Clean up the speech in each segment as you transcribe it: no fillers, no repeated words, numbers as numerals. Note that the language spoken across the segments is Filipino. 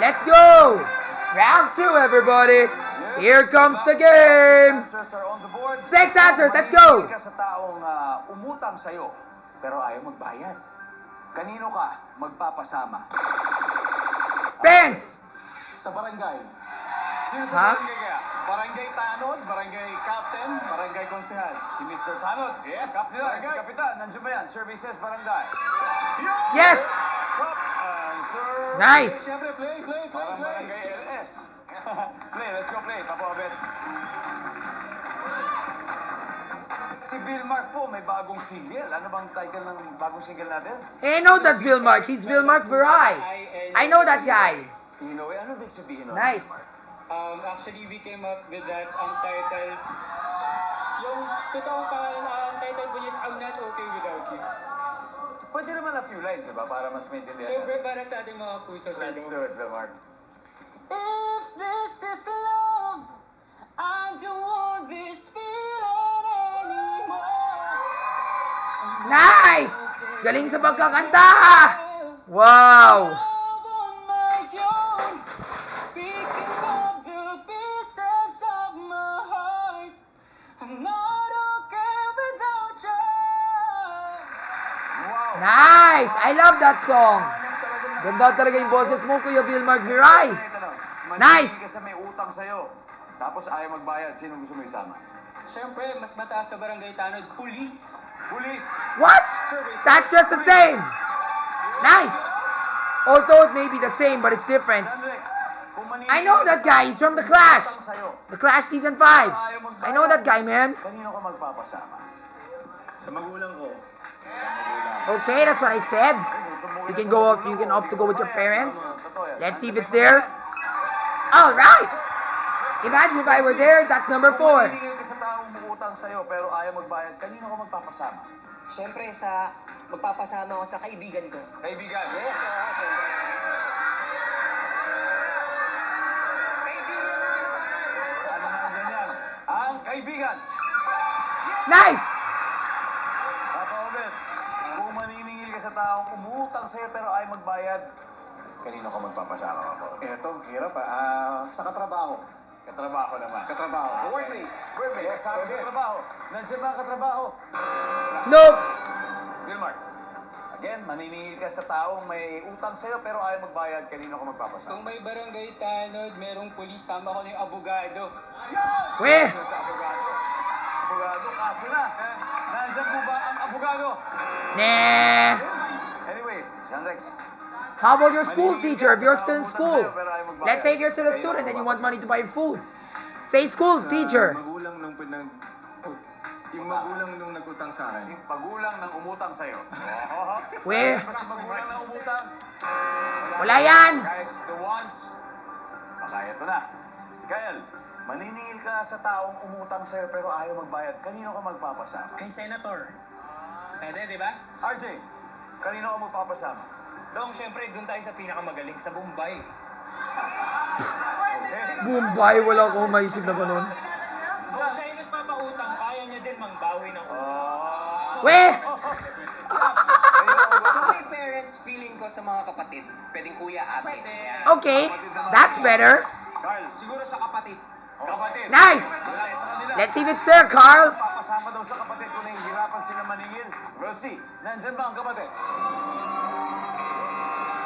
Let's go! Round 2, everybody. Here comes the game. 6 answers, let's go. Ka sa taong umutang sa'yo, pero ayaw magbayad. Kanino ka magpapasama? Pence! Sa barangay. Sino sa Ha? barangay kaya? Barangay Tanod, Barangay Captain, Barangay Konsehal. Si Mr. Tanod. Yes, Si barangay. Kapitan. Nandiyan ba yan? Services Barangay. Yun! Yes! Top answer. Nice! Siyempre, play. Parang Barangay LS. Play, let's go play. Papa Obed. Si Vilmark po, may bagong single. Ano bang title ng bagong single natin? Hey, I know that Vilmark. He's Vilmark Verai. I know that guy. You know, ano big sabihin nun? Nice. Actually, we came up with that title. Yung totoong pangalan ang title po is I'm Not Okay Without You. Pwede naman a few lines, diba? Para mas maintindihan. Siyempre para sa ating mga puso sa Let's loob. do it, Vilmark. If this is love, I don't want this feeling anymore. Nice! Galing sa pagkakanta! Wow! Love on my own, picking up the pieces of my heart. I'm not okay without you. Wow! Nice! I love that song. Ganda talaga yung boses mo, Kuya Vilmark Verai. Nice! Kasi may utang sa'yo. Tapos ayaw magbayad. Sino gusto mo isama? Siyempre, mas mataas sa barangay Tanod, pulis. Pulis! What? That's just the same. Nice! Although it may be the same, but it's different. Sandrex, kung maniniwala I know that guy. He's from The Clash. The Clash Season 5. I know that guy, man. Kanino ka magpapasama? Sa magulang ko. Okay, that's what I said. You can go up, you can opt to go with your parents. Let's see if it's there. All right. Imagine if I were there, that's number 4. Maningil ka sa taong umutang sa'yo pero ayaw magbayad, kanino ka magpapasama? Siyempre magpapasama ako sa kaibigan ko. Kaibigan. Saan na nandyan yan? Ang kaibigan. Nice. Papa Obed, kung maniningil ka sa taong umutang sa'yo pero ayaw magbayad, kanino ka magpapasama, Papa Obed? Eto, hirap sa katrabaho. Katrabaho naman. Katrabaho. Workmate. Workmate. Yes, Sabi pwede. sa trabaho. Nandiyan ba ang katrabaho? Nope. Vilmark. Again, maniningil ka sa taong may utang sa'yo pero ayaw magbayad, kanino ka magpapasama? Kung may barangay Tanod, merong pulis, sama ko na yung abogado. Weh. Sa abogado. Abogado, kaso na. Nandiyan po ba ang abogado? Nah. Anyway, John Rex. How about your school teacher if you're still in school? Let's say if you're still a student and you want money to buy food. Say school teacher. Magulang nung yung magulang nung nagutang sa akin. Yung pagulang ng umutang sa'yo. Weh. Kasi magulang ng umutang. Wala yan. Guys, the ones. Baka ito na. Kyle, maniningil ka sa taong umutang sa'yo pero ayaw magbayad. Kanino ka magpapasama? Kay Senator. Pwede, di ba? RJ, kanino ka magpapasama? Dong, siyempre, doon tayo sa pinakamagaling, sa Bombay. Okay. Bombay, wala akong maisip na ganun. Kung siya yung nagpapautang, kaya niya din mangbawi ng utang. Weh. Kung may parents, feeling ko sa mga kapatid, pwedeng kuya, ate. Okay, that's better. Carl, Siguro sa kapatid. kapatid. Nice. Malaki sa kanila. Let's see if it's there, Carl. Papasama daw sa kapatid kung nahihirapan sila maningil. We'll see. Nandyan ba ang kapatid?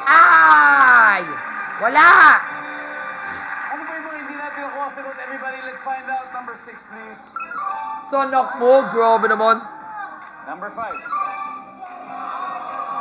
Ay! Wala! Ano ba yung mga hindi natin nakuha sagot? Everybody, let's find out. Number 6, please. Sonak mo, grabe naman. Number 5.